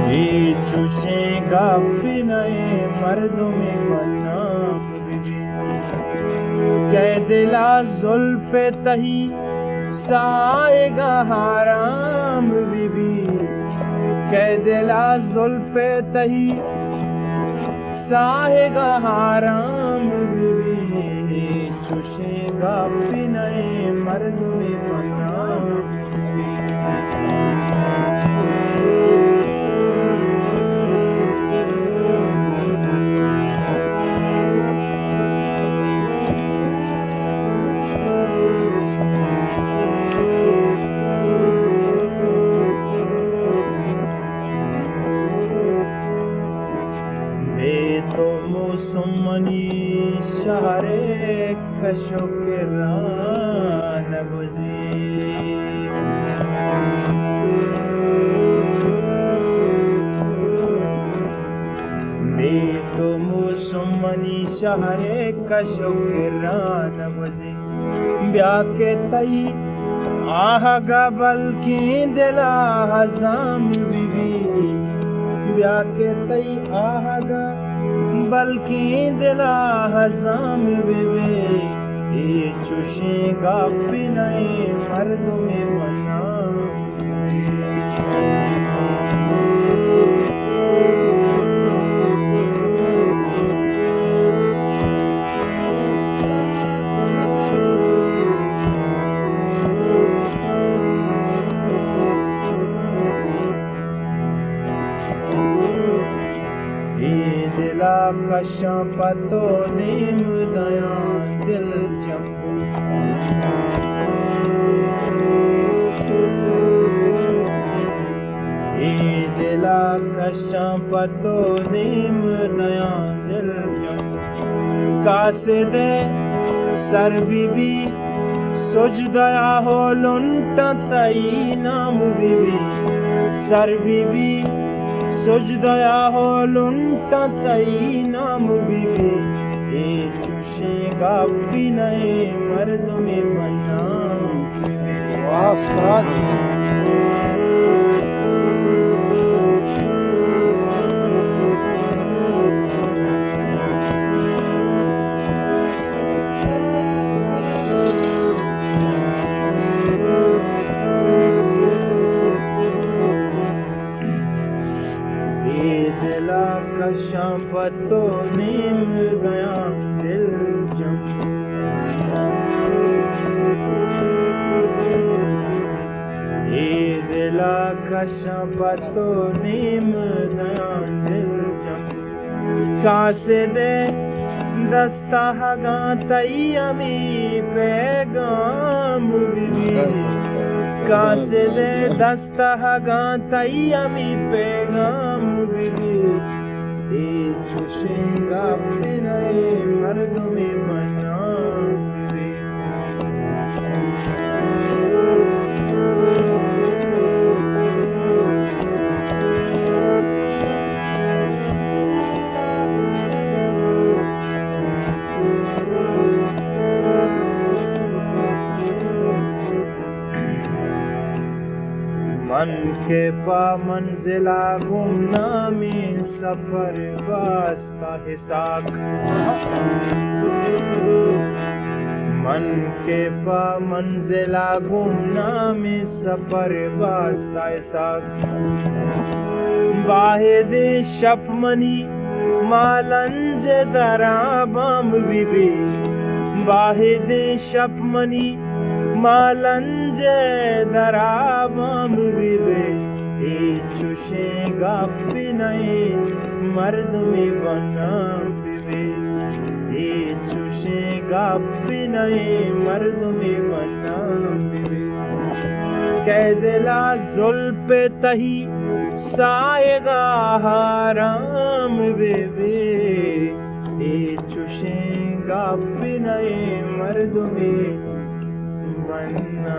ये चूसेगा बिनए मर्दों में बनना कह दिला जुल्फे तही साएगा हराम बीबी कह दिला जुल्फे तही साएगा हराम बीबी चूसेगा बिनए मर्दों में बनना तो मुसमनी शहरे कशो के रान गुजी मैं तो मुसमनी शहरे कशो के रान गुजी ब्याह के तई आहगा बल्कि दिला हजाम बीबी ब्याह के तई आहगा बल्कि दिला हजाम बेबे ये चूसेगा बिनए मर्दों में बना दिला कशा पतो नीम दया दिल जम्बू दिला कशा पतो नीम दया दिल जम्बू कासे दे सर बीबी सोच दया हो लुंटा तई नाम बीबी सर बीबी सोच दया हो लुंटा तई नाम बीबी ये चूसेगा बिनए मर्दों में बनना वाह उस्ताद दिला कशा पतो नीम गया दिल जम दिला कशा पतो नीम गया दिल जम कासे दे दस्ता हगा तई अमी पैगाम बीबी कासे दे दस्ता हगा तई अमी पैगाम बीबी ये चूसेगा बिनए मर्दों में बना मन के पा मंजिला गुमनामी सफर वास्ता हिसाक मन के पा मंजिला गुमनामी सफर वास्ता हिसाक बाहिद शपमनी मालंज दराबाम बीबी बाहिद शपमनी मालंज दराबाम बीबे ये चूसेगा बिनए मर्द में बना बीबे ये चूसेगा बिनए मर्द में बना बीबे कह दिला जुल्फे तही साएगा हराम बेबे ये चूसेगा बिनए मर्द में बनना।